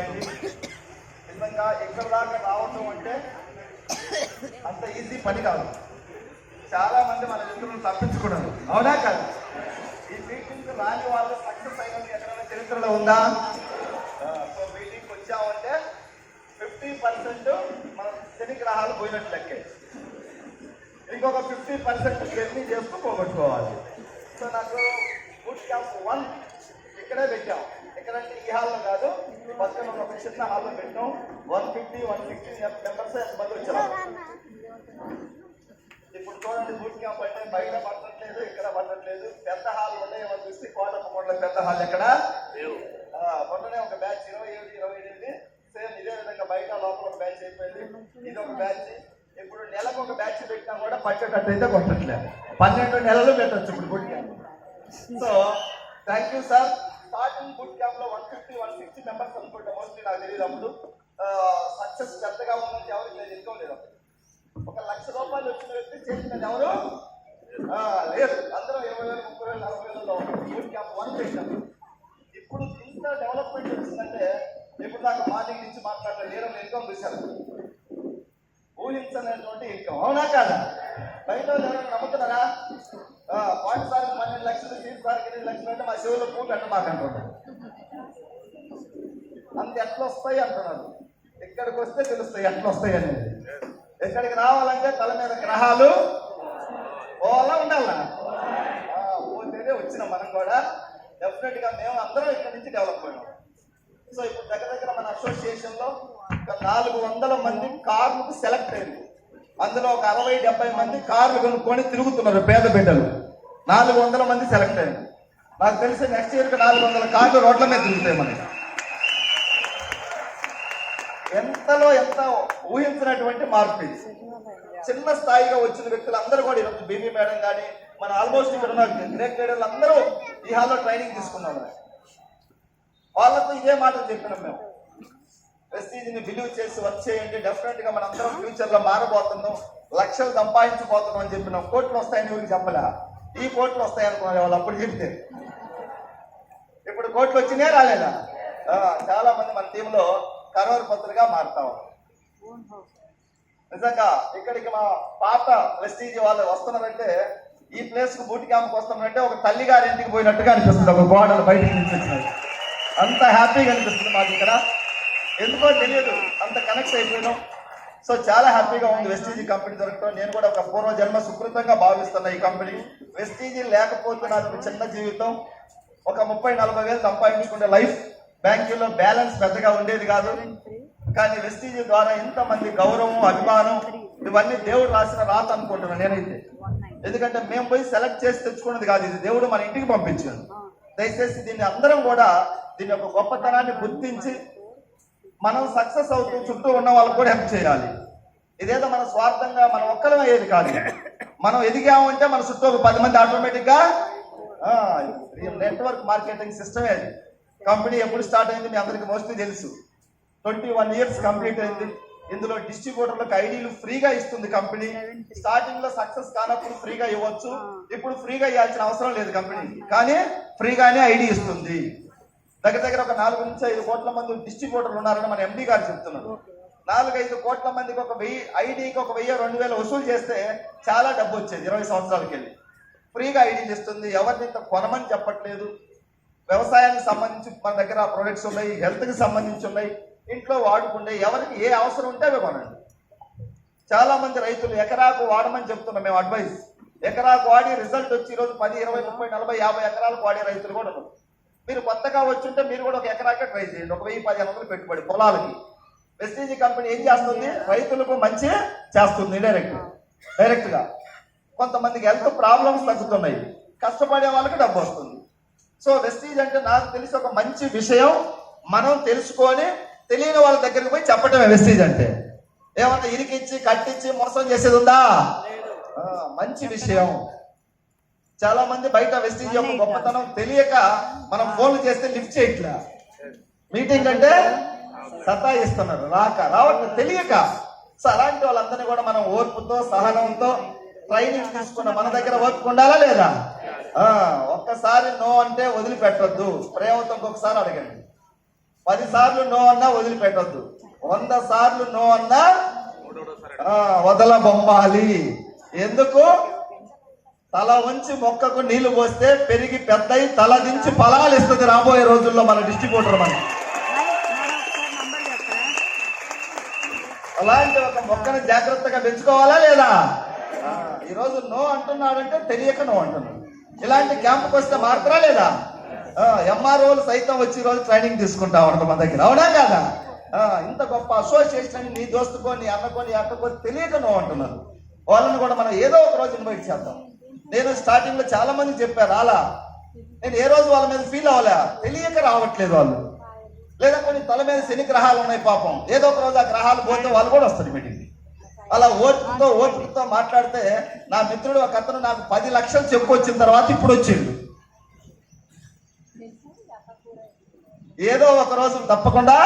చేయండి. నిజంగా ఎక్కడ దాకా రావటం అంటే అంత ఈజీ పని కాదు. చాలా మంది మన మిత్రులు తప్పించుకున్నారు, అవునా కాదు? ఈ మీటింగ్ రాని వాళ్ళు సక్సెస్ అయినది ఎక్కడైనా చరిత్రలో ఉందా? సో మీటింగ్కి వచ్చామంటే 50% మనం శని గ్రహాలు పోయినట్టు లెక్కే, ఇంకొక 50% జర్నీ చేస్తూ పోగొట్టుకోవాలి. సో నాకు బూట్ క్యాంప్ 1 ఇక్కడే పెట్టాం. ఎక్కడంటే ఈ హాల్లో కాదు, ఈ పక్కన ఒక చిన్న హాల్లో పెట్టాం. 150-160 మెంబర్స్ ఎంతమంది వచ్చారు. ఇప్పుడు చూడండి, బూట్ క్యాంప్ అంటే బయట పట్టట్లేదు, ఇక్కడ పట్టట్లేదు. పెద్ద హాల్ ఉన్నాయి, మనం చూస్తే కోటప్పకొండలో పెద్ద హాల్ ఎక్కడ మొన్ననే ఒక బ్యాచ్ 27-28 సేమ్ ఇదే విధంగా బయట లోపల ఒక బ్యాచ్ అయిపోయింది. ఇది ఒక బ్యాచ్. ఇప్పుడు నెలకు ఒక బ్యాచ్ పెట్టినా కూడా పట్టేటట్టు అయితే కొట్టట్లేదు. 12 నెలలు పెట్టచ్చు ఇప్పుడు boot camp. So thank you sir. Starting boot camp లో 150-160 మెంబర్స్ అనుకుంటా, మోస్ట్లీ నాకు తెలియదు. అప్పుడు సక్సెస్ పెద్దగా ఉన్నది ఎవరికి లేదు, ఇన్కమ్ లేదు. ఒక ₹1,00,000 వచ్చిన వ్యక్తి చేసినది ఎవరు లేదు. అందరూ 20,000, 30,000, 40,000 బూట్ క్యాంప్ 1 పెట్టాం. ఇప్పుడు ఇంత డెవలప్మెంట్ వచ్చిందంటే ఇప్పుడు దాకా మార్నింగ్ నుంచి మాట్లాడే లేరని ఇన్కమ్ చూశారు, ఊహించలేటువంటి ఇన్కమ్, అవునా కాదా? బయట ఎవరైనా నమ్ముతున్నారా? పాటి సార్కి 12 లక్షలు, సీట్ సార్కి 8 లక్షలు అంటే మా శివులు పూట అంటే మాకు అంటున్నారు. అంత ఎట్లా వస్తాయి అంటున్నారు. ఇక్కడికి వస్తే తెలుస్తాయి ఎట్లా వస్తాయి అనేది. ఎక్కడికి రావాలంటే తల మీద గ్రహాలు పోవాలా ఉండాలా? పోతేనే వచ్చినాం మనం కూడా. డెఫినెట్ గా మేము అందరం ఇక్కడ నుంచి డెవలప్ అయినాం. సో ఇప్పుడు దగ్గర మన అసోసియేషన్ లో ఒక 400 మంది కార్లకు సెలెక్ట్ అయ్యారు. అందులో ఒక 60-70 మంది కార్లు కొనుక్కొని తిరుగుతున్నారు, పేద బిడ్డలు. 400 మంది సెలెక్ట్ అయ్యారు. నాకు తెలిసి నెక్స్ట్ ఇయర్ 400 కార్లు రోడ్ల మీద తిరుగుతాయి మనకి. ఎంతలో ఎంత ఊహించినటువంటి మార్పు. చిన్న స్థాయిగా వచ్చిన వ్యక్తులు అందరూ కూడా ఈరోజు బీబీ మేడం కానీ మన ఆల్మోస్ట్ ఇక్కడ ఉన్న గ్రేట్ లీడర్లు అందరూ ఈ హాల్లో ట్రైనింగ్ తీసుకున్నాము. వాళ్ళకు ఇదే మాటలు చెప్పినాం మేము, ప్రెస్టీజ్ని బిలీవ్ చేసి వర్క్ చేయండి. డెఫినెట్ గా మన అందరం ఫ్యూచర్ లో మారబోతున్నాం, లక్షలు సంపాదించబోతున్నాం అని చెప్పినాం. కోట్లు వస్తాయని ఎవరికి చెప్పలే, ఈ కోట్లు వస్తాయి అనుకునే వాళ్ళు అప్పుడు చెప్తే. ఇప్పుడు కోట్లు వచ్చినాయా రాలేదా? చాలా మంది మన టీంలో కరోర్పత్రులుగా మారుతాం. నిజంగా ఇక్కడికి మా పాత ప్రెస్టీజ్ వాళ్ళు వస్తున్నారంటే, ఈ ప్లేస్ కు బూట్ క్యాంప్ వస్తున్నారంటే ఒక తల్లి గారి ఇంటికి పోయినట్టుగా అనిపిస్తుంది. ఒక గోడలు బయటికి నుంచి వచ్చినాయి, అంత హ్యాపీగా అనిపిస్తుంది మాకు ఇక్కడ. ఎందుకో తెలియదు, అంత కనెక్ట్ అయిపోయినాం. సో చాలా హ్యాపీగా ఉంది వెస్టీజీ కంపెనీ దొరకడం. నేను కూడా ఒక పూర్వజన్మ సుకృతంగా భావిస్తున్నా ఈ కంపెనీ. వెస్టీజీ లేకపోతే నాకు చిన్న జీవితం, ఒక 30-40 వేలు సంపాదించుకునే లైఫ్, బ్యాంకులో బ్యాలెన్స్ పెద్దగా ఉండేది కాదు. కానీ వెస్టీజీ ద్వారా ఇంతమంది గౌరవం, అభిమానం, ఇవన్నీ దేవుడు రాసిన రాత అనుకుంటున్నాను నేనైతే. ఎందుకంటే మేము పోయి సెలెక్ట్ చేసి తెచ్చుకున్నది కాదు, ఇది దేవుడు మన ఇంటికి పంపించాడు. దయచేసి దీన్ని అందరం కూడా దీని యొక్క గొప్పతనాన్ని గుర్తించి మనం సక్సెస్ అవుతూ చుట్టూ ఉన్న వాళ్ళకు కూడా హెల్ప్ చేయాలి. ఇదేదో మన స్వార్థంగా మనం ఒక్కరం అయ్యేది కాదు. మనం ఎదిగామంటే మన చుట్టూ ఒక 10 మంది ఆటోమేటిక్ గా. నెట్వర్క్ మార్కెటింగ్ సిస్టమే అది. కంపెనీ ఎప్పుడు స్టార్ట్ అయింది మీ అందరికి మోస్ట్లీ తెలుసు. 21 ఇయర్స్ కంప్లీట్ అయింది. ఇందులో డిస్ట్రిబ్యూటర్లకు ఐడీలు ఫ్రీగా ఇస్తుంది కంపెనీ. స్టార్టింగ్ లో సక్సెస్ కానప్పుడు ఫ్రీగా ఇవ్వచ్చు, ఇప్పుడు ఫ్రీగా ఇవ్వాల్సిన అవసరం లేదు కంపెనీ, కానీ ఫ్రీగానే ఐడి ఇస్తుంది. దగ్గర ఒక 4-5 కోట్ల మంది డిస్ట్రిబ్యూటర్లు ఉన్నారని మన ఎండి గారు చెప్తున్నారు. 4-5 కోట్ల మందికి ఒక 1000 ఐడీకి ఒక 1000-2000 వసూలు చేస్తే చాలా డబ్బు వచ్చేది 20 సంవత్సరాలకి వెళ్ళి. ఫ్రీగా ఐడీలు ఇస్తుంది. ఎవరిని ఇంత కొనమని చెప్పట్లేదు. వ్యవసాయానికి సంబంధించి మన దగ్గర ప్రొడక్ట్స్ ఉన్నాయి, హెల్త్కి సంబంధించి ఉన్నాయి, ఇంట్లో వాడుకుంటే ఎవరికి ఏ అవసరం ఉంటే అవి కొనండి. చాలా మంది రైతులు ఎకరాకు వాడమని చెప్తున్నాం మేము అడ్వైస్. ఎకరాకు వాడి రిజల్ట్ వచ్చి ఈరోజు 10, 20, 30, 40, 50 ఎకరాలకు వాడే రైతులు కూడా ఉన్నారు. మీరు కొత్తగా వచ్చుంటే మీరు కూడా ఒక ఎకరాకే ట్రై చేయండి. ఒక 1000-1500 పెట్టుబడి పొలాలకి. వెస్టీజీ కంపెనీ ఏం చేస్తుంది? రైతులకు మంచి చేస్తుంది డైరెక్ట్ గా. కొంతమందికి హెల్త్ ప్రాబ్లమ్స్ తగ్గుతున్నాయి, కష్టపడే వాళ్ళకి డబ్బు వస్తుంది. సో వెస్టీజ్ అంటే నాకు తెలిసి ఒక మంచి విషయం, మనం తెలుసుకొని తెలియని వాళ్ళ దగ్గరికి పోయి చెప్పటమే వెస్టీజ్ అంటే. ఏమన్నా ఇరికిచ్చి కట్టించి మోసం చేసేది ఉందా? మంచి విషయం. చాలా మంది బయట వెస్టీజ్ యొక్క గొప్పతనం తెలియక మనం ఫోన్లు చేస్తే లిఫ్ట్ చేయట్లా, మీటింగ్ అంటే సతాయిస్తున్నారు, రావట్లేదు తెలియక. సో అలాంటి వాళ్ళందరినీ కూడా మనం ఓర్పుతో, సహనంతో ట్రైనింగ్ తీసుకున్న మన దగ్గర వర్క్ ఉండాలా లేదా? ఒక్కసారి నో అంటే వదిలిపెట్టొద్దు, ప్రేమతో ఇంకొకసారి అడగండి. 10 సార్లు నో అన్నా వదిలిపెట్టొద్దు, 100 సార్లు నో అన్నా వదల బొమ్మాలి. ఎందుకు? తల వంచి మొక్కకు నీళ్లు పోస్తే పెరిగి పెద్దయి తల దించి ఫలాలు ఇస్తుంది రాబోయే రోజుల్లో మన డిస్ట్రిబ్యూటర్. మన అలాంటి ఒక మొక్కను జాగ్రత్తగా పెంచుకోవాలా లేదా? ఈరోజు నో అంటున్నాడంటే తెలియక నో అంటున్నాడు. ఇలాంటి క్యాంపుకి వస్తే మారుతారా లేదా? ఎంఆర్ఓలు సైతం వచ్చి ఈరోజు ట్రైనింగ్ తీసుకుంటా ఉంటాం మన దగ్గర, అవునా కాదా? ఇంత గొప్ప అసోసియేషన్ నీ దోస్తుకో, నీ అన్నకో, నీ అక్కకో తెలియక నో అంటున్నారు. వాళ్ళని కూడా మనం ఏదో ఒక రోజు ఇన్వైట్ చేద్దాం. నేను స్టార్టింగ్ లో చాలా మంది చెప్పారు అలా, నేను ఏ రోజు వాళ్ళ మీద ఫీల్ అవ్వలే, తెలియక రావట్లేదు వాళ్ళు. లేదా కొన్ని తల మీద శని గ్రహాలు ఉన్నాయి పాపం, ఏదో ఒక రోజు ఆ గ్రహాలు పోతే వాళ్ళు కూడా వస్తారు మీటింగ్. అలా ఓటుతో మాట్లాడితే నా మిత్రుడు ఒక అతను నాకు 10 లక్షలు చెప్పుకొచ్చిన తర్వాత ఇప్పుడు వచ్చిండు. ఏదో ఒక రోజు తప్పకుండా,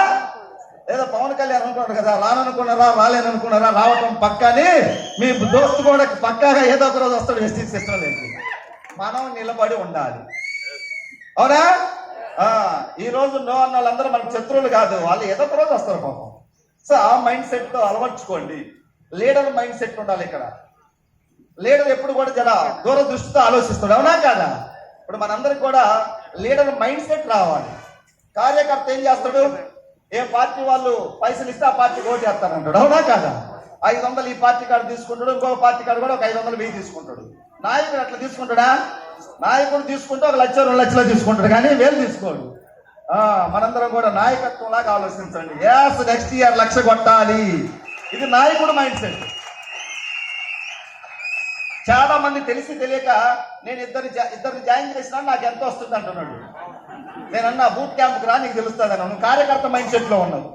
ఏదో పవన్ కళ్యాణ్ అనుకున్నాడు కదా, రాననుకున్నారా రాలేననుకున్నారా రావటం పక్కాని, మీ దోస్తు కూడా పక్కాగా ఏదో ఒక రోజు వస్తాడు వెస్టీజ్ సిస్టమ్ లేదు. మనం నిలబడి ఉండాలి, అవునా? ఈ రోజు నో అన్న వాళ్ళందరూ మనకు శత్రువులు కాదు, వాళ్ళు ఏదో ఒక రోజు వస్తారు పాపం. సో ఆ మైండ్ సెట్ తో అలవర్చుకోండి. లీడర్ మైండ్ సెట్ ఉండాలి ఇక్కడ. లీడర్ ఎప్పుడు కూడా జర దూరదృష్టితో ఆలోచిస్తాడు, అవునా కాదా? ఇప్పుడు మనందరికి కూడా లీడర్ మైండ్ సెట్ రావాలి. కార్యకర్త ఏం చేస్తాడు? ఏ పార్టీ వాళ్ళు పైసలు ఇస్తే ఆ పార్టీకి ఓటు వేస్తానంటాడు, అవునా కాదా? 500 ఈ పార్టీ కార్డు తీసుకుంటాడు, ఇంకొక పార్టీ కార్డు కూడా ఒక 500 వెయ్యి తీసుకుంటాడు. నాయకుడు అట్లా తీసుకుంటాడా? నాయకుడు తీసుకుంటే 1 లక్ష 2 లక్షలు తీసుకుంటాడు, కానీ వేలు తీసుకోడు. మనందరం కూడా నాయకత్వం లాగా ఆలోచించండి. నెక్స్ట్ ఇయర్ 1,00,000 కొట్టాలి, ఇది నాయకుడు మైండ్ సెట్. చాలా మంది తెలిసి తెలియక నేను ఇద్దరిని జాయిన్ చేసినా నాకు ఎంత వస్తుంది అంటున్నాడు. నేనన్నా బూట్ క్యాంప్కి రా, నీకు తెలుస్తుంది అన్నా. నువ్వు కార్యకర్త మైండ్ సెట్ లో ఉన్నావు.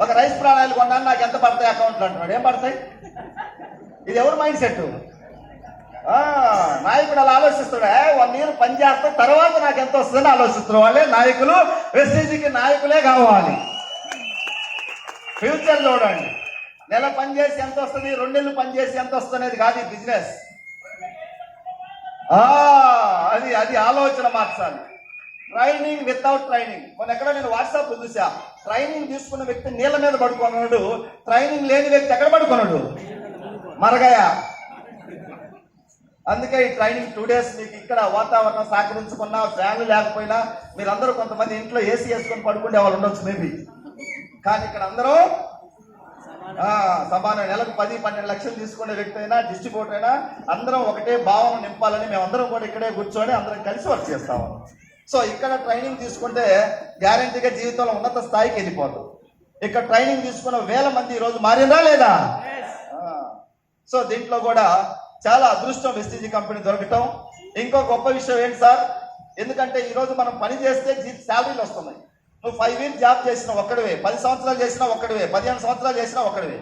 ఒక రైస్ ప్రాణాలు కొన్నాను, నాకు ఎంత పడతాయి అకౌంట్లు అంటున్నాడు. ఏం పడతాయి? ఇది ఎవరు మైండ్ సెట్? నాయకుడు అలా ఆలోచిస్తాడు. 1 ఇయర్ పని చేస్తే తర్వాత నాకు ఎంత వస్తుందని ఆలోచిస్తున్నారు. వాళ్ళే నాయకులు. వెస్టీజీకి నాయకులే కావాలి. ఫ్యూచర్ చూడండి. నెల పని చేసి ఎంత వస్తుంది, 2 నెలలు పని చేసి ఎంత వస్తుంది అనేది కాదు ఈ బిజినెస్. అది ఆలోచన మార్చాలి. Training without training. మొన్న ఎక్కడ నేను వాట్సాప్ చూసా, ట్రైనింగ్ తీసుకున్న వ్యక్తి నీళ్ళ మీద పడుకున్నాడు, ట్రైనింగ్ లేని వ్యక్తి ఎక్కడ పడుకున్నాడు? మరగయ. అందుకే ఈ ట్రైనింగ్ 2 days మీకు ఇక్కడ వాతావరణం సహకరించుకున్నా, ఫ్యాన్లు లేకపోయినా, మీరందరూ కొంతమంది ఇంట్లో ఏసీ వేసుకొని పడుకునే వాళ్ళు ఉండొచ్చు మేబీ, కానీ ఇక్కడ అందరూ సమానం. నెలకు 10-12 లక్షలు తీసుకునే వ్యక్తి అయినా, డిస్ట్రిబ్యూటర్ అయినా, అందరం ఒకటే భావం నింపాలని మేమందరం కూడా ఇక్కడే కూర్చొని అందరం కలిసి వర్క్ చేస్తాము. సో ఇక్కడ ట్రైనింగ్ తీసుకుంటే గ్యారంటీగా జీవితంలో ఉన్నత స్థాయికి వెళ్ళిపోతాం. ఇక్కడ ట్రైనింగ్ తీసుకున్న 1000 మంది ఈరోజు మారిందా లేదా? సో దీంట్లో కూడా చాలా అదృష్టం వెస్టీజీ కంపెనీ దొరకటం. ఇంకో గొప్ప విషయం ఏంటి సార్? ఎందుకంటే ఈరోజు మనం పని చేస్తే శాలరీలు వస్తున్నాయి. నువ్వు 5 years జాబ్ చేసిన ఒక్కడివే, 10 సంవత్సరాలు చేసినా ఒక్కడివే, 15 సంవత్సరాలు చేసినా ఒక్కడివే.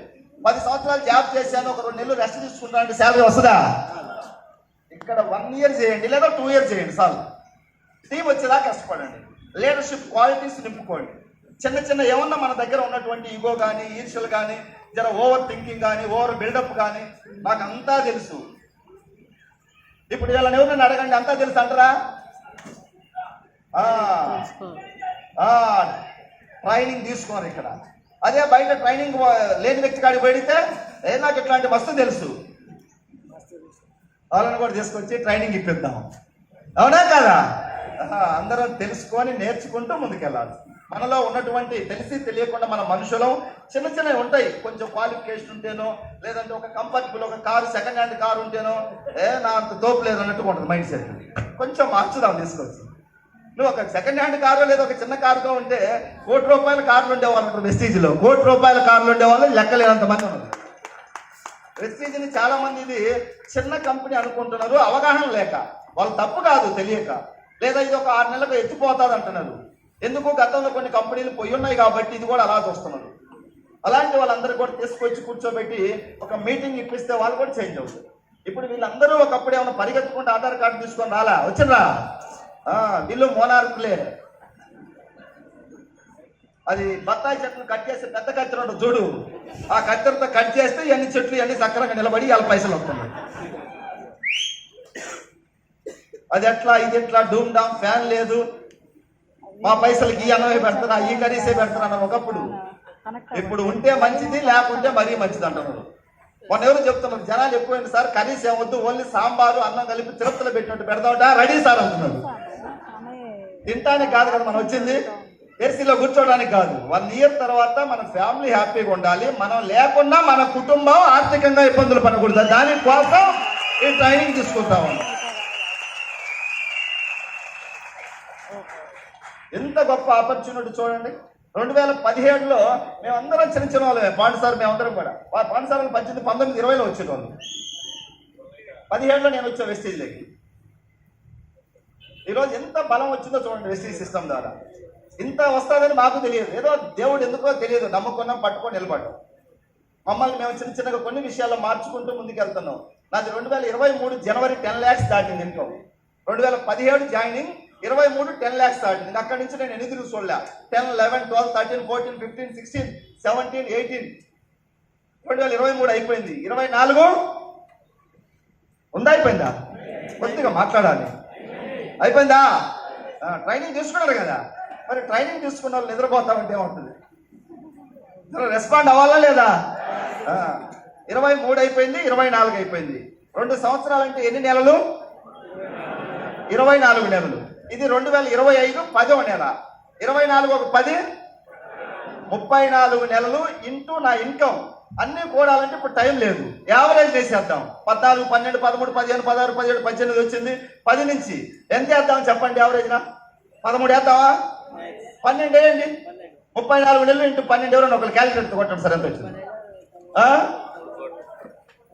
10 సంవత్సరాలు జాబ్ చేశాను, ఒక 2 నెలలు రెస్ట్ తీసుకుంటానంటే శాలరీ వస్తుందా? ఇక్కడ 1 year చేయండి, లేదా 2 years చేయండి చాలు. టీం వచ్చేలా కష్టపడండి. లీడర్షిప్ క్వాలిటీస్ నింపుకోండి. చిన్న ఏమన్నా మన దగ్గర ఉన్నటువంటి ఈగో కానీ, ఈర్ష్యలు కానీ, జర ఓవర్ థింకింగ్ కానీ, ఓవర్ బిల్డప్ కానీ, నాకు అంతా తెలుసు. ఇప్పుడు వీళ్ళని ఎవరిని అడగండి, అంతా తెలుసు అంటారా? ట్రైనింగ్ తీసుకోరు ఇక్కడ. అదే బయట ట్రైనింగ్ లేని వ్యక్తి కాడికి పెడితే నాకు ఇట్లాంటి మస్తు తెలుసు, వాళ్ళని కూడా తీసుకొచ్చి ట్రైనింగ్ ఇప్పిద్దాం, అవునా కదా? అందరం తెలుసుకొని నేర్చుకుంటూ ముందుకెళ్ళాలి. మనలో ఉన్నటువంటి తెలిసి తెలియకుండా మన మనుషులు చిన్నవి ఉంటాయి. కొంచెం క్వాలిఫికేషన్ ఉంటేనో, లేదంటే ఒక కంఫర్టబుల్ ఒక కారు, సెకండ్ హ్యాండ్ కారు ఉంటేనో నా అంత తోపు లేదు అన్నట్టుగా ఉంటుంది మైండ్ సెట్. కొంచెం మార్చుదాం తీసుకొచ్చి. నువ్వు ఒక సెకండ్ హ్యాండ్ కారు లేదా ఒక చిన్న కారుగా ఉంటే ₹1 కోటి కార్లు ఉండేవాళ్ళు ఉంటారు వెస్టీజ్లో. ₹1 కోటి కార్లు ఉండేవాళ్ళు లెక్కలేనంత మంది ఉన్నారు. వెస్టీజ్ని చాలా మంది ఇది చిన్న కంపెనీ అనుకుంటున్నారు, అవగాహన లేక. వాళ్ళు తప్పు కాదు, తెలియక. లేదా ఇది ఒక 6 నెలలకు ఎత్తిపోతాది అంటున్నారు. ఎందుకు? గతంలో కొన్ని కంపెనీలు పోయి ఉన్నాయి కాబట్టి ఇది కూడా అలా చూస్తున్నారు. అలాంటి వాళ్ళందరూ కూడా తీసుకొచ్చి కూర్చోబెట్టి ఒక మీటింగ్ ఇప్పిస్తే వాళ్ళు కూడా చేంజ్ అవుతారు. ఇప్పుడు వీళ్ళందరూ ఒకప్పుడు ఏమైనా పరిగెత్తుకుంటే ఆధార్ కార్డు తీసుకొని రాలా? వచ్చినరా? వీళ్ళు మోనార్కులే. అది బత్తాయి చెట్లు కట్ చేస్తే పెద్ద కత్తెర ఉంటుంది చూడు, ఆ కత్తెరతో కట్ చేస్తే ఎన్ని చెట్లు ఎన్ని సక్రంగా నిలబడి వాళ్ళ పైసలు వస్తున్నాయి. అది ఎట్లా, ఇది ఎట్లా, డూమ్ డామ్, ఫ్యాన్ లేదు. మా పైసలకి ఈ అన్నమే పెడతారా, ఈ కర్రీసే పెడతారా ఒకప్పుడు. ఇప్పుడు ఉంటే మంచిది, లేకుంటే మరీ మంచిది అంటున్నారు. మొన్న ఎవరు చెప్తున్నారు, జనాలు ఎక్కువైంది సార్, కర్రీస్ ఏమొద్దు, ఓన్లీ సాంబారు అన్నం కలిపి తిరుపతిలో పెట్టినట్టు పెడతావుట, రెడీ సార్ అంటున్నారు. తినటానికి కాదు కదా మనం వచ్చింది, ఏసీలో కూర్చోడానికి కాదు. 1 ఇయర్ తర్వాత మన ఫ్యామిలీ హ్యాపీగా ఉండాలి, మనం లేకుండా మన కుటుంబం ఆర్థికంగా ఇబ్బందులు పడకూడదు. దానికోసం ఈ ట్రైనింగ్ తీసుకుంటాము. ఎంత గొప్ప ఆపర్చునిటీ చూడండి. 2017లో మేమందరం చిన్న చిన్న వాళ్ళమే, పాండు సార్ మేమందరం కూడా. పాండు సార్ 18, 19, 20లో వచ్చేవాళ్ళు. 17లో నేను వచ్చాను వెస్టీజ్లోకి. ఈరోజు ఎంత బలం వచ్చిందో చూడండి వెస్టీజ్ సిస్టమ్ ద్వారా. ఇంత వస్తుందని మాకు తెలియదు, ఏదో దేవుడు ఎందుకో తెలియదు, నమ్ముకున్నాం, పట్టుకొని నిలబడ్డాం. మమ్మల్ని మేము చిన్న చిన్నగా కొన్ని విషయాల్లో మార్చుకుంటూ ముందుకు వెళ్తున్నాం. నాది 2023 జనవరి 10 lakhs దాటింది ఇన్కమ్. 2017 జాయినింగ్, 23 10 lakhs దాటింది. అక్కడి నుంచి నేను ఎన్ని తిరిగి చూడలే. 10, 11, 12, 13, 14, 15, 16, 17, 18. 2023 అయిపోయింది. 24 ఉందా, అయిపోయిందా? కొద్దిగా మాట్లాడాలి. అయిపోయిందా? ట్రైనింగ్ తీసుకున్నారు కదా, మరి ట్రైనింగ్ తీసుకున్న వాళ్ళు నిద్రపోతామంటే ఏమవుతుంది? రెస్పాండ్ అవ్వాలా లేదా? 23 అయిపోయింది, 24 అయిపోయింది. 2 సంవత్సరాలంటే ఎన్ని నెలలు? 24 నెలలు. ఇది 2025 10వ నెల. 24 ఒక 10, 34 నెలలు ఇంటూ నా ఇన్కమ్ అన్ని కూడాలంటే ఇప్పుడు టైం లేదు, యావరేజ్ వేసేద్దాం. 14, 12, 13, 15, 16, 17, 18 వచ్చింది. 10 నుంచి ఎంత వేద్దాం చెప్పండి? యావరేజ్నా 13 వేద్దామా? 12 వేయండి. 34 నెలలు ఇంటూ 12 ఎవరైనా ఒకరు క్యాలిక్యులేటర్ కొట్టండి సార్, ఎంత వచ్చింది?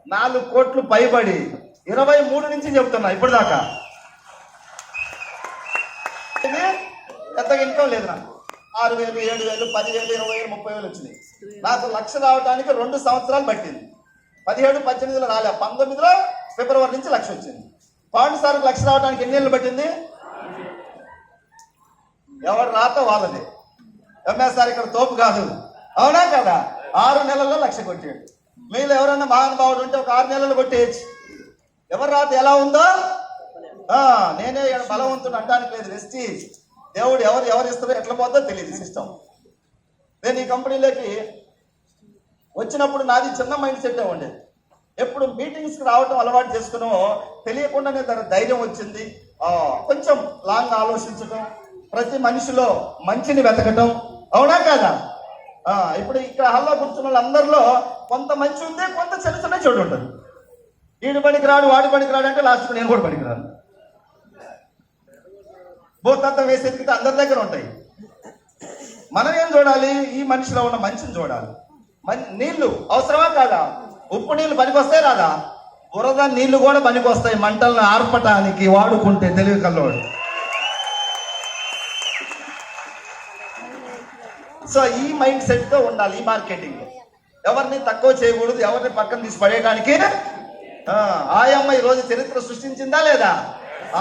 4 కోట్లు పైబడి 23 నుంచి చెప్తున్నా ఇప్పటిదాకా. పెద్దగా ఇన్కమ్ లేదు నాకు. 6,000, 7,000, 10,000, 20,000, 30,000 వచ్చినాయి. నాకు 1,00,000 రావడానికి 2 సంవత్సరాలు పట్టింది. 17, 18లో రాలే, 19లో ఫిబ్రవరి నుంచి 1,00,000 వచ్చింది. పాండు సార్ 1,00,000 రావడానికి ఎన్ని నెలలు పట్టింది? ఎవరు రాత వాళ్ళది. ఎంఎస్ఆర్ ఇక్కడ తోపు కాదు, అవునా కదా? 6 నెలల్లో 1,00,000 కొట్టాడు. మీరు ఎవరైనా మహానుభావుడు ఉంటే ఒక 6 నెలలు కొట్టేయచ్చు. ఎవరు రాత ఎలా ఉందో నేనే బలవంతుడు అంటానికి లేదు. వెస్టీజ్ దేవుడు ఎవరు ఇస్తారో ఎట్లా పోతుందో తెలియదు సిస్టమ్. నేను ఈ కంపెనీలోకి వచ్చినప్పుడు నాది చిన్న మైండ్ సెట్ ఉండేది. ఎప్పుడు మీటింగ్స్కి రావటం అలవాటు చేసుకున్నామో తెలియకుండానే దాని ధైర్యం వచ్చింది. కొంచెం లాంగ్ ఆలోచించటం, ప్రతి మనిషిలో మంచిని వెతకటం, అవునా కదా? ఇప్పుడు ఇక్కడ హల్లో కూర్చున్న వాళ్ళందరిలో కొంత మంచి ఉంది, కొంత చిన్న చిన్న చెడు ఉంటుంది. వీడి పనికి రాడు, వాడి పనికి రాడు అంటే లాస్ట్కి నేను కూడా పనికి రాను. భూతత్వం వేసి ఎతికితే అందరి దగ్గర ఉంటాయి. మనం ఏం చూడాలి? ఈ మనిషిలో ఉన్న మంచిని చూడాలి. నీళ్లు అవసరమా కాదా? ఉప్పు నీళ్లు పనికొస్తాయి రాదా? బురద నీళ్లు కూడా పనికొస్తాయి మంటలను ఆర్పటానికి, వాడుకుంటే తెలివి కల్లోడు. సో ఈ మైండ్ సెట్ తో ఉండాలి ఈ మార్కెటింగ్. ఎవరిని తక్కువ చేయకూడదు, ఎవరిని పక్కన తీసి పడేయడానికి. ఆయమ్మ ఈ రోజు చరిత్ర సృష్టించిందా లేదా?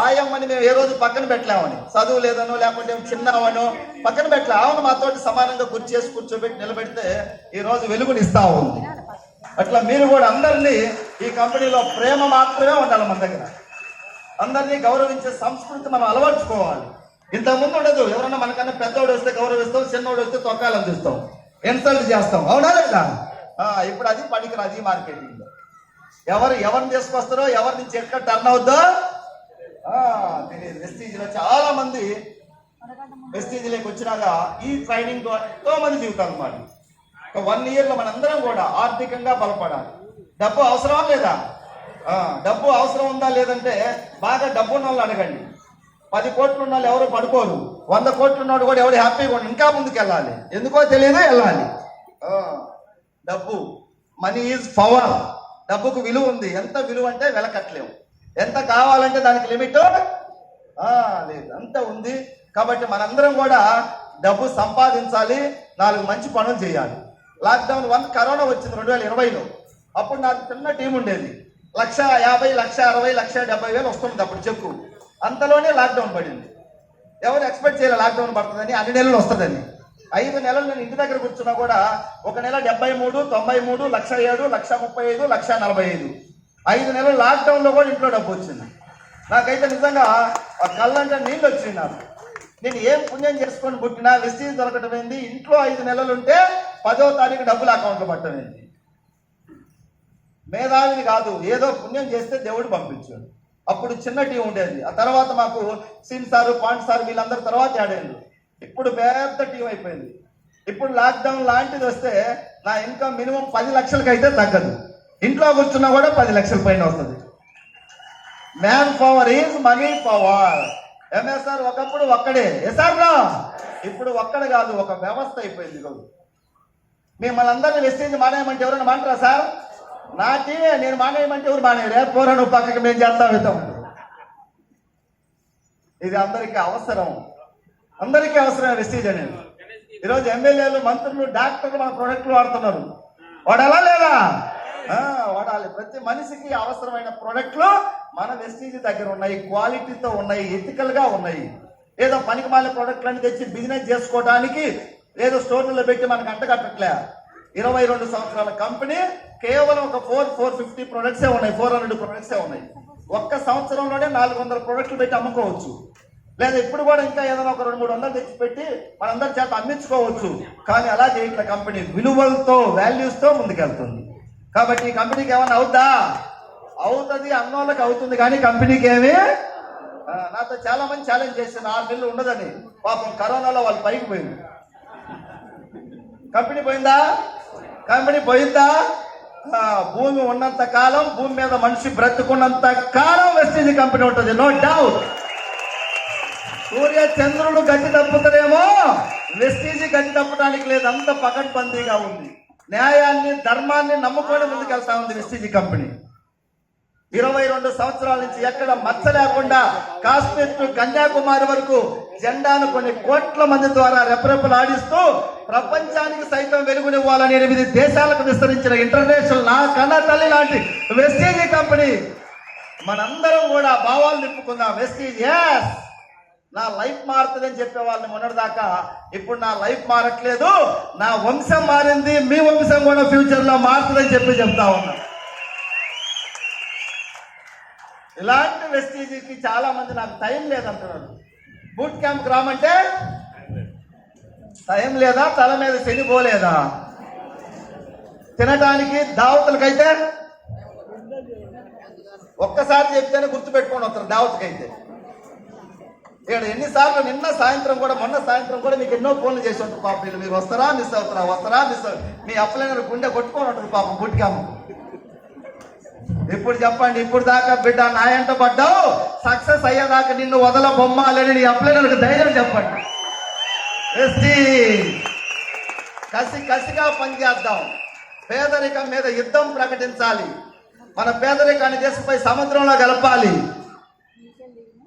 ఆయమ్మని మేము ఏ రోజు పక్కన పెట్టలేమని, చదువు లేదనో లేకుంటే చిన్నవనో పక్కన పెట్టలే. ఆమెను మాతోటి సమానంగా కూర్చేసి కూర్చోబెట్టి నిలబెడితే ఈ రోజు వెలుగునిస్తా ఉంది. అట్లా మీరు కూడా అందరినీ ఈ కంపెనీలో ప్రేమ మాత్రమే ఉండాలి మన దగ్గర. అందరినీ గౌరవించే సంస్కృతి మనం అలవర్చుకోవాలి. ఇంతకుముందు ఉండదు. ఎవరన్నా మనకన్నా పెద్దోడు వస్తే గౌరవిస్తాం, చిన్నోడు వస్తే తొక్కాలని చూస్తాం, ఇన్సల్ట్ చేస్తాం, అవునా లేదా? ఇప్పుడు అది పనికిరాదు ఈ మార్కెటింగ్ లో. ఎవరిని తీసుకొస్తారో, ఎవరి నుంచి ఎక్కడ టర్న్ అవుద్దో తెలియదు. వెస్టీజ్లో చాలా మంది వెస్టీజ్లోకి వచ్చినాక ఈ ట్రైనింగ్ ద్వారా ఎంతో మంది జీవితాలు మారి. 1 ఇయర్లో మనందరం కూడా ఆర్థికంగా బలపడాలి. డబ్బు అవసరమా లేదా? డబ్బు అవసరం ఉందా లేదంటే బాగా డబ్బు ఉన్న వాళ్ళు అడగండి. 10 కోట్లు ఉన్న వాళ్ళు ఎవరు పడుకోరు, 100 కోట్లు ఉన్నాడు కూడా ఎవరు హ్యాపీగా ఉండి ఇంకా ముందుకు వెళ్ళాలి. ఎందుకో తెలియదు, వెళ్ళాలి. డబ్బు, మనీ ఈజ్ పవర్. డబ్బుకు విలువ ఉంది. ఎంత విలువ అంటే వెలకట్లేము. ఎంత కావాలంటే దానికి లిమిట్ లేదు, అంత ఉంది. కాబట్టి మనందరం కూడా డబ్బు సంపాదించాలి, 4 మంచి పనులు చేయాలి. లాక్డౌన్ 1 కరోనా వచ్చింది 2020లో. అప్పుడు నాకు చిన్న టీం ఉండేది. 1,50,000, 1,60,000, 1,70,000 వస్తుంది అప్పుడు చెక్కు. అంతలోనే లాక్డౌన్ పడింది. ఎవరు ఎక్స్పెక్ట్ చేయాలి లాక్డౌన్ పడుతుందని, అన్ని నెలలు వస్తుందని. 5 నెలలు నేను ఇంటి దగ్గర కూర్చున్నా కూడా ఒక నెల 73, 93, 1,07,000, 1,35,000, 1,45,000. 5 నెలలు లాక్డౌన్లో కూడా ఇంట్లో డబ్బు వచ్చింది. నాకైతే నిజంగా కళ్ళంటే నీళ్ళు వచ్చినాయి నాకు. నేను ఏం పుణ్యం చేసుకొని పుట్టినా వెస్టీజ్ దొరకటం ఏంది, ఇంట్లో 5 నెలలు ఉంటే 10వ తారీఖు డబ్బులు అకౌంట్లో పట్టడం ఏంది. మేధావిని కాదు, ఏదో పుణ్యం చేస్తే దేవుడు పంపించాడు. అప్పుడు చిన్న టీం ఉండేది, ఆ తర్వాత మాకు సీన్ సారు పాండ్ సార్ వీళ్ళందరూ తర్వాత ఆడేది. ఇప్పుడు పెద్ద టీం అయిపోయింది. ఇప్పుడు లాక్డౌన్ లాంటిది వస్తే నా ఇన్కమ్ మినిమం 10 లక్షలకి అయితే తగ్గదు. ఇంట్లో కూర్చున్నా కూడా 10 లక్షల పైన వస్తుంది. Man power is money power. MSR ఒకప్పుడు ఒక్కడే, ఎస్ఆర్లో ఇప్పుడు ఒక్కడే కాదు, ఒక వ్యవస్థ అయిపోయింది. ఈరోజు మిమ్మల్ని అందరినీ వెస్టేజ్ మానేయమంటే ఎవరైనా మాంటారా సార్? నాటి నేను మానేయమంటే ఎవరు మానేయరు, పోరా నువ్వు పక్కకి మేము చేస్తాం ఇద్దాం. ఇది అందరికీ అవసరం, అందరికీ అవసరమైన వెస్టేజ్ అనేది. ఈరోజు ఎమ్మెల్యేలు, మంత్రులు, డాక్టర్లు మన ప్రోడక్ట్లు వాడుతున్నారు. వాడాలా లేదా? వాడాలి. ప్రతి మనిషికి అవసరమైన ప్రోడక్ట్లు మన వెస్టీజ్ దగ్గర ఉన్నాయి, క్వాలిటీతో ఉన్నాయి, ఎథికల్ గా ఉన్నాయి. ఏదో పనికి మాలిన ప్రోడక్ట్లన్నీ తెచ్చి బిజినెస్ చేసుకోవడానికి ఏదో స్టోర్లలో పెట్టి మనకు అంటగట్టట్లే. 22 సంవత్సరాల కంపెనీ కేవలం ఒక 450 ప్రొడక్ట్సే ఉన్నాయి, 400 ప్రొడక్ట్సే ఉన్నాయి. ఒక్క సంవత్సరంలోనే 400 ప్రొడక్ట్లు పెట్టి అమ్ముకోవచ్చు. లేదా ఇప్పుడు కూడా ఇంకా ఏదైనా ఒక 200-300 తెచ్చి పెట్టి మనందరి చేత అమ్మించుకోవచ్చు. కానీ అలా చేయట్లే. కంపెనీ విలువలతో, వాల్యూస్తో ముందుకెళ్తుంది. కాబట్టి ఈ కంపెనీకి ఏమన్నా అవుద్దా? అవుతుంది, అన్నోళ్ళకి అవుతుంది, కానీ కంపెనీకి ఏమి. నాతో చాలా మంది ఛాలెంజ్ చేశాను 6 నెలలు ఉండదని. పాపం కరోనాలో వాళ్ళు పైకి పోయింది. కంపెనీ పోయిందా? కంపెనీ పోయిందా? భూమి ఉన్నంత కాలం, భూమి మీద మనిషి బ్రతుకున్నంత కాలం వెస్టీజ్ కంపెనీ ఉంటుంది, నో డౌట్. సూర్య చంద్రుడు గట్టి తప్పుతారేమో, వెస్టీజ్ గట్టి తప్పడానికి లేదు, అంత పకడ్బందీగా ఉంది. న్యాయాన్ని, ధర్మాన్ని నమ్ముకొని ముందుకెళ్తా ఉంది వెస్టీజ్ కంపెనీ. 22 సంవత్సరాల నుంచి ఎక్కడ మచ్చ లేకుండా కాశ్మీర్ టు కన్యాకుమారి వరకు జెండాను కొన్ని కోట్ల మంది ద్వారా రెపరెపలాడిస్తూ ప్రపంచానికి సైతం వెలుగునివ్వాలని 8 దేశాలకు విస్తరించిన ఇంటర్నేషనల్ నా కన్న తల్లి లాంటి వెస్టీజ్ కంపెనీ. మనందరం కూడా భావాలు నింపుకుందాం. వెస్టీజ్ ఎస్, నా లైఫ్ మారుతుందని చెప్పే వాళ్ళని మొన్నటిదాకా, ఇప్పుడు నా లైఫ్ మారట్లేదు, నా వంశం మారింది, మీ వంశం కూడా ఫ్యూచర్ లో మారుతుందని చెప్తా ఉన్నా. ఇలాంటి వెస్టీజీకి చాలా మంది నాకు టైం లేదంటున్నారు. బూట్ క్యాంప్ రామంటే టైం లేదా, తల మీద శని పోలేదా? తినడానికి దావతులకైతే ఒక్కసారి చెప్తేనే గుర్తుపెట్టుకొని వస్తారు. దావత్కైతే ఇక్కడ ఎన్నిసార్లు, నిన్న సాయంత్రం కూడా, మొన్న సాయంత్రం కూడా మీకు ఎన్నో ఫోన్లు చేసి ఉంటారు. పాపం మీరు వస్తారా మిస్ అవుతారా, వస్తారా మిస్ అవుతారు, మీ అప్లైన గుండె కొట్టుకొని ఉంటారు పాపం బూట్ క్యాంప్. ఇప్పుడు చెప్పండి, ఇప్పుడు దాకా బిడ్డ నా ఎంట పడ్డావు, సక్సెస్ అయ్యేదాకా నిన్ను వదల బొమ్మాలని నీ అప్లైనర్కి ధైర్యం చెప్పండి. కసిగా పనిచేద్దాం. పేదరికం మీద యుద్ధం ప్రకటించాలి. మన పేదరికాన్ని దేశపై సముద్రంలో గలపాలి.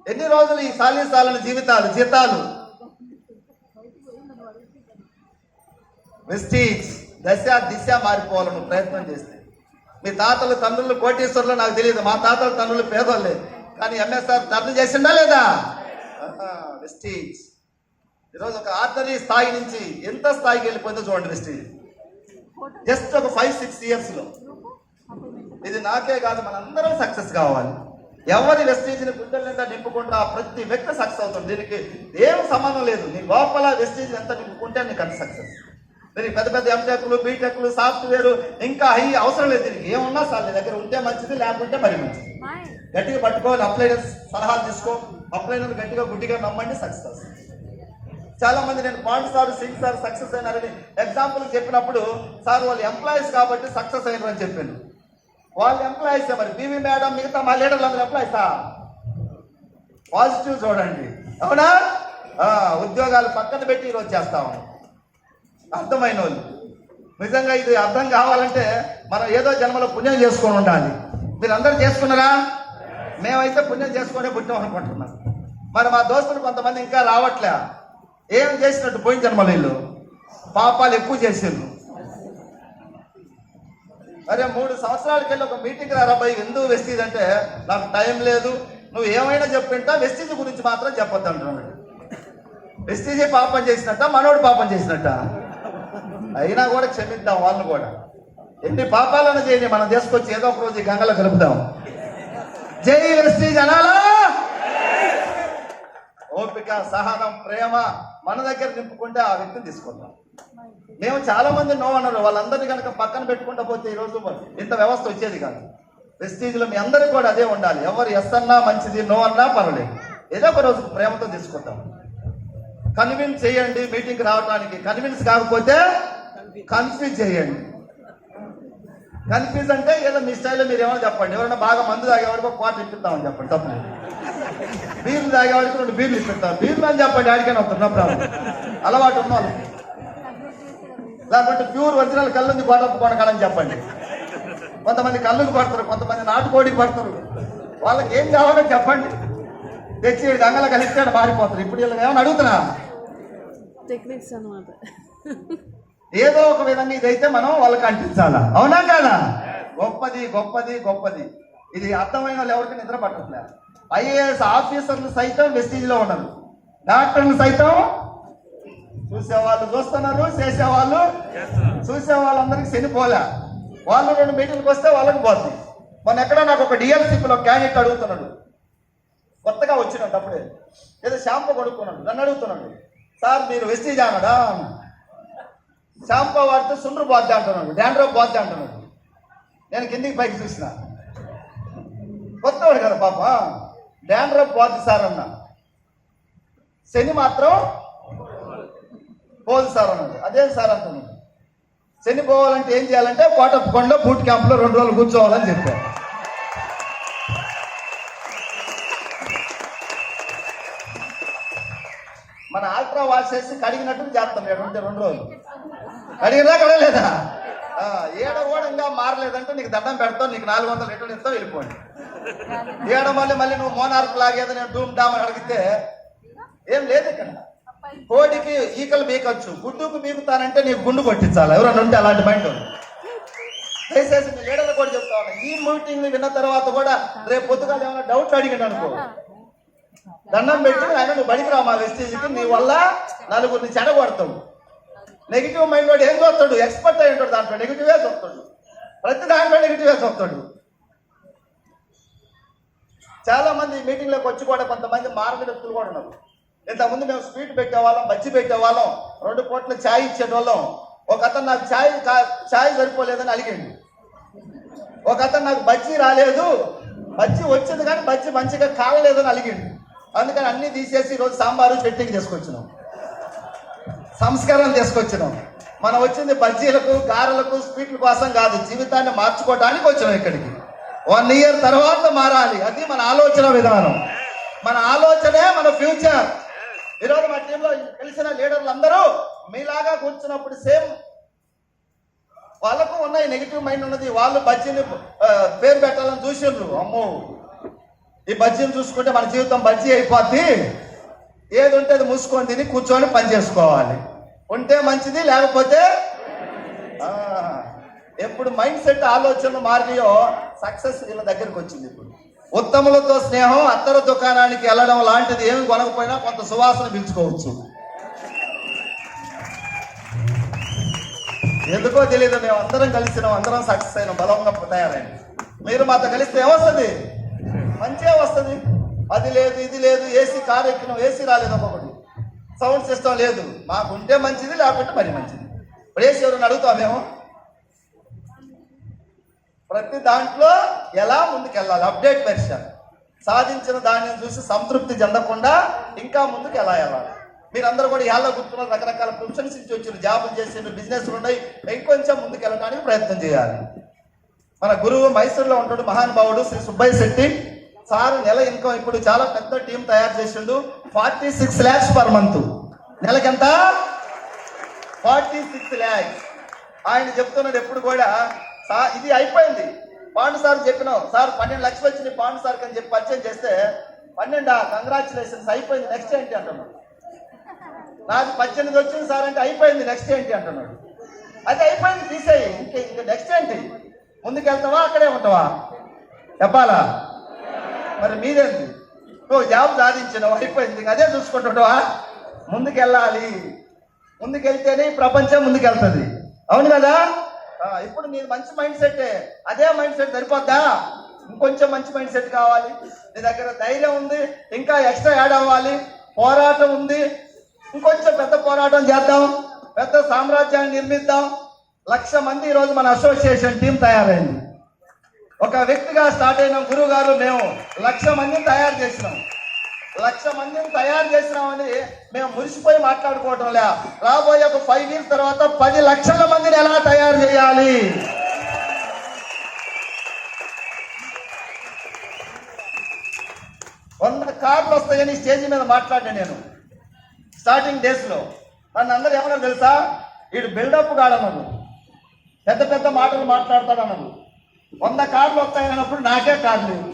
ఎన్ని రోజులు ఈ సాలీసాలని జీతాలు వెస్టీజ్ దిశ మారిపోవాలని ప్రయత్నం చేస్తే. మీ తాతలు తండ్రులు కోటీశ్వరులు నాకు తెలియదు, మా తాతలు తండ్రులు పేదోళ్ళే, కానీ ఎంఎస్ఆర్ టర్న్ చేసిండా లేదా? వెస్టీజ్ ఈరోజు ఒక ఆర్డినరీ స్థాయి నుంచి ఎంత స్థాయికి వెళ్ళిపోయిందో చూడండి. వెస్టీజ్ జస్ట్ ఒక 5-6 years లో. ఇది నాకే కాదు, మనందరం సక్సెస్ కావాలి. ఎవరి వెస్టీజ్ని గుండెల నిండా నింపుకుంటా ప్రతి వ్యక్తి సక్సెస్ అవుతుంది. దీనికి ఏం సంబంధం లేదు. నీ లోపల వెస్టీజ్ ఎంత నింపుకుంటే నీకు అంత సక్సెస్. దీనికి పెద్ద పెద్ద ఎంటెక్లు, బీటెక్లు, సాఫ్ట్వేర్ ఇంకా అవసరం లేదు. దీనికి ఏమున్నా సార్ నీ దగ్గర ఉంటే మంచిది, లేకుంటే మరి మంచిది. గట్టిగా పట్టుకోవాలి, అప్లైనర్ సలహాలు తీసుకో, అప్లైనర్ గట్టిగా గుడ్డిగా నమ్మండి, సక్సెస్. చాలా మంది నేను పాండ్ సార్, సింగ్ సార్ సక్సెస్ అయినారని ఎగ్జాంపుల్ చెప్పినప్పుడు, సార్ వాళ్ళు ఎంప్లాయీస్ కాబట్టి సక్సెస్ అయినారు అని చెప్పాను. వాళ్ళు ఎంప్లాయీసే, మరి బీవీ మేడం మిగతా మా లీడర్లు అందరూ ఎంప్లాయీసా? పాజిటివ్ చూడండి, అవునా? ఉద్యోగాలు పక్కన పెట్టి ఈరోజు చేస్తాము. అర్థమైన వాళ్ళు నిజంగా ఇది అర్థం కావాలంటే మనం ఏదో జన్మలో పుణ్యం చేసుకొని ఉండాలి. మీరు అందరూ చేసుకున్నారా? మేమైతే పుణ్యం చేసుకునే పుట్టాం అనుకుంటున్నాం. మరి మా దోస్తులు కొంతమంది ఇంకా రావట్లే. ఏం చేసినట్టు పోయిన జన్మలో వీళ్ళు పాపాలు ఎక్కువ చేసిండ్రు. అరే 3 సంవత్సరాలకి వెళ్ళి ఒక మీటింగ్ రాబాయి, ఎందుకు వెస్టీజ్ అంటే నాకు టైం లేదు, నువ్వు ఏమైనా చెప్పింటా వెస్టీజ్ గురించి మాత్రం చెప్పొద్దు అంటున్నాడు. వెస్టీజే పాపం చేసినట్ట, మనోడు పాపం చేసినట్ట? అయినా కూడా క్షమిద్దాం వాళ్ళని కూడా. ఎన్ని పాపాలను చేయని మనం తీసుకొచ్చి ఏదో ఒక రోజు గంగలో కలుపుదాం. జై వెస్టీజ్ అనాలా? ఓపిక, సహనం, ప్రేమ మన దగ్గర నింపుకుంటే ఆ వ్యక్తిని తీసుకుంటాం. మేము చాలా మంది నో అన్నారు, వాళ్ళందరినీ కనుక పక్కన పెట్టుకుంటూ పోతే ఈరోజు ఇంత వ్యవస్థ వచ్చేది కాదు. వెస్టీజ్లో మీ అందరికీ కూడా అదే ఉండాలి. ఎవరు ఎస్ అన్నా మంచిది, నో అన్నా పర్వాలేదు, ఏదో ఒక రోజు ప్రేమతో తీసుకుంటాం. కన్విన్స్ చేయండి మీటింగ్కి రావడానికి. కన్విన్స్ కాకపోతే కన్ఫ్యూజ్ చేయండి. కన్ఫ్యూజ్ అంటే ఏదో మీ స్టైల్లో మీరు ఏమైనా చెప్పండి. ఎవరైనా బాగా మందు తాగేవాడికి ఒక క్వార్టర్ ఇప్పిస్తామని చెప్పండి, తప్పలేదు. బీర్లు తాగేవాడికి 2 బీర్లు ఇప్పిస్తాం, బీర్లు అని చెప్పండి, ఆడికైనా వస్తుంది, నో ప్రాబ్లం. అలవాటు ఉన్న వాళ్ళు. లేకపోతే ప్యూర్ ఒరిజినల్ కళ్ళుంది గోడపు కొనకాలని చెప్పండి. కొంతమంది కళ్ళుకి పడతారు, కొంతమంది నాటుకోడికి పడతారు. వాళ్ళకి ఏం కావాలో చెప్పండి, తెచ్చి గంగలో కలిస్తే మారిపోతారు. ఇప్పుడు వీళ్ళకి ఏమైనా అడుగుతున్నా, టెక్నిక్స్ అన్నమాట. ఏదో ఒక విధంగా ఇదైతే మనం వాళ్ళకి అంటించాలా, అవునా కదా? గొప్పది గొప్పది గొప్పది. ఇది అర్థమైన వాళ్ళు ఎవరికి నిద్ర పట్టట్లేదు. ఐఏఎస్ ఆఫీసర్లు సైతం వెస్టీజ్లో ఉన్నారు, డాక్టర్లు సైతం చూసేవాళ్ళు చూస్తున్నారు, చేసేవాళ్ళు చూసే వాళ్ళందరికీ చనిపోలే. వాళ్ళు 2 మీటింగ్కి వస్తే వాళ్ళకి పోతుంది. మొన్న ఎక్కడ నాకు ఒక డిఎల్సిపిలో క్యాండిడేట్ అడుగుతున్నాడు, కొత్తగా వచ్చినట్టు, అప్పుడే ఏదో షాంపూ కొనుక్కున్నాడు. నన్ను అడుగుతున్నాడు, సార్ మీరు వెస్టీజ్ అన్నాడా? షాంపూ వాడితే సుండ్రు పోద్ది అంటున్నాడు, డాండ్రఫ్ పోద్ది అంటున్నాడు. నేను కిందికి పైకి చూసిన, కొత్తవాడు కదా పాప, డాండ్రఫ్ పోద్ది సార్ అన్న, శని మాత్రం పోదు సార్ అన్నాడు. అదేం సార్ అంటున్నాడు. శని పోవాలంటే ఏం చేయాలంటే కోటప్పకొండలో బూట్ క్యాంప్లో 2 రోజులు కూర్చోవాలని చెప్పారు. మన ఆల్ట్రా వాష్ చేసి కడిగినట్టు చేస్తాం. 2 రోజులు కడిగినా కడగలేదా? ఏడవడంగా మారలేదంటే నీకు దండం పెడతావు, నీకు 400 లీటర్లు ఇస్తావు, వెళ్ళిపోండి. మళ్ళీ నువ్వు మోనార్కు లాగేది నేను డూమ్ డామ్ అని అడిగితే ఏం లేదు ఇక్కడ. కోడికి ఈకలు బీకొచ్చు, గుడ్డుకు బీకుతానంటే నీకు గుండు కొట్టించాలి. ఎవరన్నా ఉంటే అలాంటి మైండ్ దయచేసి మీ లీడర్లు కూడా చెప్తా ఉన్నా, ఈ మీటింగ్ విన్న తర్వాత కూడా రేపు పొద్దుగా ఏమైనా డౌట్ అడిగాను అనుకో, దండం పెట్టి ఆయన నువ్వు బడికి రా మా వెస్టీజ్కి, నీ వల్ల 4గురిని చెడగొడతావు. నెగిటివ్ మైండ్ వాడు ఏం చూస్తాడు, ఎక్స్పర్ట్ అయి ఉంటాడు, దాంట్లో నెగిటివే చూస్తాడు, ప్రతి దాంట్లో నెగిటివే చూస్తాడు. చాలా మంది మీటింగ్లోకి వచ్చి కూడా కొంతమంది మారని వ్యక్తులు కూడా ఉన్నారు. ఇంతకుముందు మేము స్వీట్ పెట్టేవాళ్ళం, బజ్జీ పెట్టేవాళ్ళం, 2 పూట్ల ఛాయ్ ఇచ్చేటోళ్ళం. ఒక అతను నాకు ఛాయ్ సరిపోలేదని అడిగిండు. ఒక అతను నాకు బజ్జీ రాలేదు, బజ్జీ వచ్చింది కానీ బజ్జీ మంచిగా కాలలేదని అడిగిండు. అందుకని అన్ని తీసేసి ఈరోజు సాంబారు చట్నీకి తీసుకొచ్చినాం, సంస్కారం తీసుకొచ్చినాం. మనం వచ్చింది బజ్జీలకు, గారెలకు, స్వీట్ల కోసం కాదు, జీవితాన్ని మార్చుకోవడానికి వచ్చినాం ఇక్కడికి. 1 ఇయర్ తర్వాత మారాలి, అది మన ఆలోచన విధానం. మన ఆలోచనే మన ఫ్యూచర్. ఈరోజు మా టీంలో తెలిసిన లీడర్లు అందరూ మీలాగా కూర్చున్నప్పుడు సేమ్ వాళ్ళకు ఉన్నాయి, నెగిటివ్ మైండ్ ఉన్నది. వాళ్ళు బజ్జీని పేరు పెట్టాలని చూసిండ్రు, అమ్మో ఈ బజ్జీని చూసుకుంటే మన జీవితం బజ్జీ అయిపోద్ది, ఏది ఉంటే అది మూసుకొని తిని కూర్చొని పని చేసుకోవాలి, ఉంటే మంచిది లేకపోతే. ఎప్పుడు మైండ్ సెట్ ఆలోచనలు మారినాయో సక్సెస్ వీళ్ళ దగ్గరకు వచ్చింది. ఇప్పుడు ఉత్తములతో స్నేహం, అత్తర దుకాణానికి వెళ్ళడం లాంటిది ఏమి కొనకపోయినా కొంత సువాసన పిలుచుకోవచ్చు. ఎందుకో తెలియదు, మేము అందరం కలిసినాం, అందరం సక్సెస్ అయినాం, బలంగా తయారైన. మీరు మాతో కలిస్తే ఏమొస్తుంది? మంచిగా వస్తుంది. అది లేదు ఇది లేదు, ఏసీ కారు ఎక్కినాం, ఏసీ రాలేదు, ఒక్కొక్కటి సౌండ్ సిస్టమ్ లేదు. మాకుంటే మంచిది, లేకపోతే మరి మంచిది. ఇప్పుడు ఏసీ ఎవరైనా అడుగుతాం మేము. ప్రతి దాంట్లో ఎలా ముందుకెళ్ళాలి, అప్డేట్ వెర్షన్. సాధించిన దానిని చూసి సంతృప్తి చెందకుండా ఇంకా ముందుకు ఎలా వెళ్ళాలి. మీరందరూ కూడా ఎలా కూర్చున్నారు, రకరకాల ప్రొఫెషన్స్ నుంచి వచ్చిన జాబులు చేసిన బిజినెస్లు ఉన్నాయి, ఇంకొంచెం ముందుకు వెళ్ళడానికి ప్రయత్నం చేయాలి. మన గురువు మైసూర్లో ఉంటాడు, మహానుభావుడు శ్రీ సుబ్బయ్య శెట్టి సార్. నెల ఇన్కమ్ ఇప్పుడు చాలా పెద్ద టీం తయారు చేసిండు, 46 lakhs పర్ మంత్. నెలకెంత? 46 lakhs. ఆయన చెప్తున్నాడు ఎప్పుడు కూడా, సార్ ఇది అయిపోయింది, పాండు సార్ చెప్పినాం సార్ 12 లక్షలు వచ్చింది పాండు సార్కి అని చెప్పి పరిచయం చేస్తే, 12 కంగ్రాచులేషన్స్ అయిపోయింది, నెక్స్ట్ ఏంటి అంటున్నాడు. నాకు 18 వచ్చింది సార్ అంటే అయిపోయింది, నెక్స్ట్ ఏంటి అంటున్నాడు. అది అయిపోయింది తీసేయి, ఇంక నెక్స్ట్ ఏంటి? ముందుకెళ్తావా అక్కడే ఉంటావా? చెప్పాలా? మరి మీదేంటి? నువ్వు జాబ్ సాధించినావు, అయిపోయింది, అదే చూసుకుంటుంటావా? ముందుకెళ్ళాలి, ముందుకెళ్తేనే ప్రపంచం ముందుకెళ్తుంది, అవును కదా? ఇప్పుడు నీది మంచి మైండ్ సెట్, అదే మైండ్ సెట్ సరిపోద్దా? ఇంకొంచెం మంచి మైండ్ సెట్ కావాలి. నీ దగ్గర ధైర్యం ఉంది, ఇంకా ఎక్స్ట్రా యాడ్ అవ్వాలి. పోరాటం ఉంది. ఇంకొంచెం పెద్ద పోరాటం చేద్దాం, పెద్ద సామ్రాజ్యాన్ని నిర్మిద్దాం. 1,00,000 మంది ఈరోజు మన అసోసియేషన్ టీం తయారైంది. ఒక వ్యక్తిగా స్టార్ట్ అయిన గురువు గారు మేము 1,00,000 మందిని తయారు చేసినాం. 1,00,000 మందిని తయారు చేసినామని మేము మురిసిపోయి మాట్లాడుకోవటం లే. రాబోయే ఒక 5 years తర్వాత 10 లక్షల మందిని ఎలా తయారు చేయాలి, వంద కార్లు వస్తాయని స్టేజ్ మీద మాట్లాడినా నేను స్టార్టింగ్ డేస్ లో. నన్ను అందరూ ఏమన్నా తెలుసా, వీడు బిల్డప్ కాడన్నాడు, పెద్ద పెద్ద మాటలు మాట్లాడతాడన్నాడు. 100 కార్లు వస్తాయన్నప్పుడు నాకే కారు లేదు.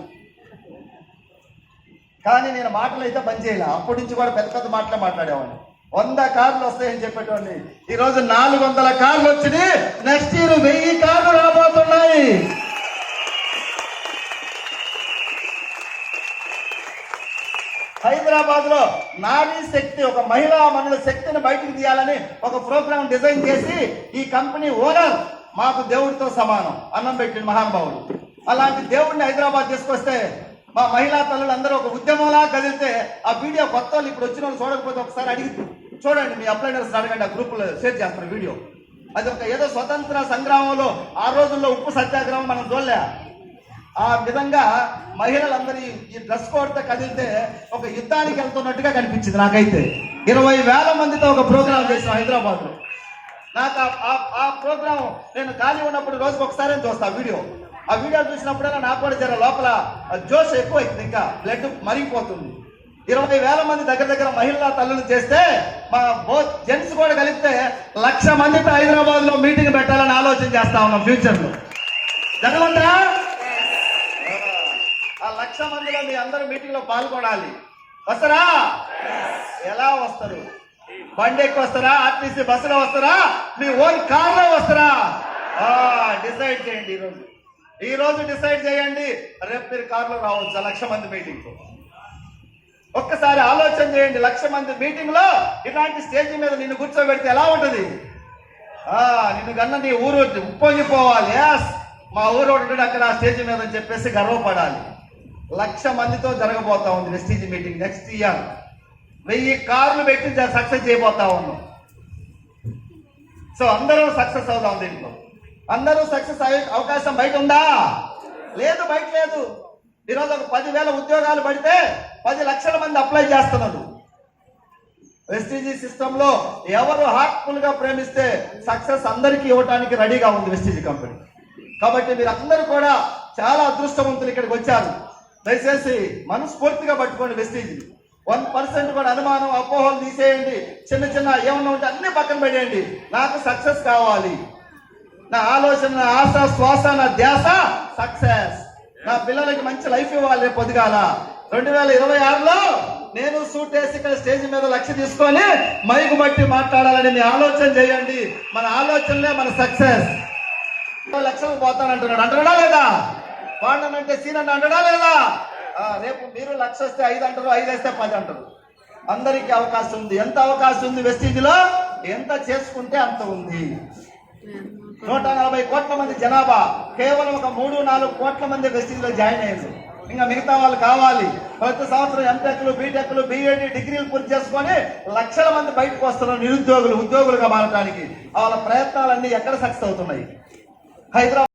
కానీ నేను మాటలు అయితే బంద్ చేయలే. అప్పటి నుంచి కూడా పెద్ద పెద్ద మాటలే మాట్లాడేవాడిని. 100 కార్లు వస్తాయని చెప్పేటోడిని. ఈరోజు 400 కార్లు వచ్చినాయి. నెక్స్ట్ ఇయర్ 1000 కార్లు రాబోతున్నాయి. హైదరాబాద్ లో నారీ శక్తి, ఒక మహిళా మనుల శక్తిని బయటకు తీయాలని ఒక ప్రోగ్రామ్ డిజైన్ చేసి ఈ కంపెనీ ఓనర్ మాకు దేవుడితో సమానం అన్నం పెట్టిన మహానుభావుడు. అలాంటి దేవుడిని హైదరాబాద్ తీసుకొస్తే మా మహిళా తల్లులు అందరూ ఒక ఉద్యమంలా కదిలితే ఆ వీడియో కొత్త వాళ్ళు ఇప్పుడు వచ్చిన వాళ్ళు చూడకపోతే ఒకసారి అడిగి చూడండి, మీ అప్లైనర్స్ అడగండి, ఆ గ్రూపులో షేర్ చేస్తారు వీడియో. అది ఒక ఏదో స్వతంత్ర సంగ్రామంలో ఆ రోజుల్లో ఉప్పు సత్యాగ్రహం మనం చూడలే. ఆ విధంగా మహిళలందరూ ఈ డ్రెస్ కోడ్తో కదిలితే ఒక యుద్ధానికి వెళ్తున్నట్టుగా కనిపించింది నాకైతే. 20,000 మందితో ఒక ప్రోగ్రాం చేసాం హైదరాబాద్ లో. నాకు ఆ ప్రోగ్రాం నేను ఖాళీ ఉన్నప్పుడు రోజుకి ఒకసారి చూస్తా వీడియో. ఆ వీడియో చూసినప్పుడైనా నాకు కూడా జర లోపల జోష్ ఎక్కువ అవుతుంది, ఇంకా బ్లడ్ మరిగిపోతుంది. 20,000 మంది దగ్గర మహిళా తల్లులు చేస్తే మా జెంట్స్ కూడా కలిపితే 1,00,000 మందితో హైదరాబాద్ లో మీటింగ్ పెట్టాలని ఆలోచన చేస్తా ఉన్నాం ఫ్యూచర్ లో. జగమంతా ఆ 1,00,000 మందిలో మీ అందరూ మీటింగ్ లో పాల్గొనాలి. వస్తారా? ఎలా వస్తారు? బండి ఎక్కి వస్తారా? ఆర్టీసీ బస్సులో వస్తారా? మీ ఓన్ కార్లో వస్తారా? డిసైడ్ చేయండి. ఈ రోజు డిసైడ్ చేయండి. రేపు మీరు కార్లో రావచ్చు 1,00,000 మంది మీటింగ్. ఒక్కసారి ఆలోచన చేయండి. 1,00,000 మంది మీటింగ్ లో ఇలాంటి స్టేజ్ మీద నిన్ను కూర్చోబెడితే ఎలా ఉంటది? నిన్ను కన్నా నీ ఊరు ఉప్పొంగిపోవాలి. మా ఊరు ఉంటాడు అక్కడ ఆ స్టేజ్ మీద అని చెప్పేసి గర్వపడాలి. 1,00,000 మందితో జరగబోతా ఉంది వెస్టీజ్ మీటింగ్. నెక్స్ట్ ఇయర్ 1000 కార్లు పెట్టి సక్సెస్ చేయబోతా ఉన్నాం. సో అందరూ సక్సెస్ అవుదాం. దీంట్లో అందరూ సక్సెస్ అయ్యే అవకాశం బయట ఉందా? లేదు, బయట లేదు. ఈరోజు ఒక 10,000 ఉద్యోగాలు పడితే 10 లక్షల మంది అప్లై చేస్తున్నారు. వెస్టీజీ సిస్టమ్ లో ఎవరు హార్ట్ఫుల్ గా ప్రేమిస్తే సక్సెస్ అందరికీ ఇవ్వడానికి రెడీగా ఉంది వెస్టీజీ కంపెనీ. కాబట్టి మీరు అందరూ కూడా చాలా అదృష్టవంతులు ఇక్కడికి వచ్చారు. దయచేసి మనస్ఫూర్తిగా పట్టుకోండి వెస్టీజీ. 1% కూడా అనుమానం అపోహలు తీసేయండి. చిన్న చిన్న ఏమన్నా ఉంటే అన్ని పక్కన పెట్టేయండి. నాకు సక్సెస్ కావాలి, నా ఆలోచన, నా ఆశ, శ్వాస, నా ధ్యాస సక్సెస్. నా పిల్లలకి మంచి లైఫ్ ఇవ్వాలి. రేపు పొద్దుగాల 2026లో నేను సూట్ వేసి ఇక్కడ స్టేజ్ మీద 1,00,000 తీసుకొని మైకు బట్టి మాట్లాడాలని మీ ఆలోచన చేయండి. మన ఆలోచనలే మన సక్సెస్. 1,00,000 పోతానంటున్నాడు, అంటున్నాడా లేదా? వాడనంటే సీన్ అంటాడా లేదా? రేపు మీరు 1,00,000 వస్తే 5 అంటారు, 5 వేస్తే 10 అంటారు. అందరికీ అవకాశం ఉంది. ఎంత అవకాశం ఉంది వెస్టీజ్లో? ఎంత చేసుకుంటే అంత ఉంది. 140 కోట్ల మంది జనాభా, కేవలం ఒక 3-4 కోట్ల మంది వెస్టీజ్లో జాయిన్ అయ్యారు. ఇంకా మిగతా వాళ్ళు కావాలి. ప్రతి సంవత్సరం ఎంటెక్లు, బీటెక్లు, బీఎడ్ డిగ్రీలు పూర్తి చేసుకొని 1,00,000 మంది బయటకు వస్తున్నారు నిరుద్యోగులు, ఉద్యోగులుగా మారడానికి. వాళ్ళ ప్రయత్నాలన్నీ ఎక్కడ సక్సెస్ అవుతున్నాయి? హైదరాబాద్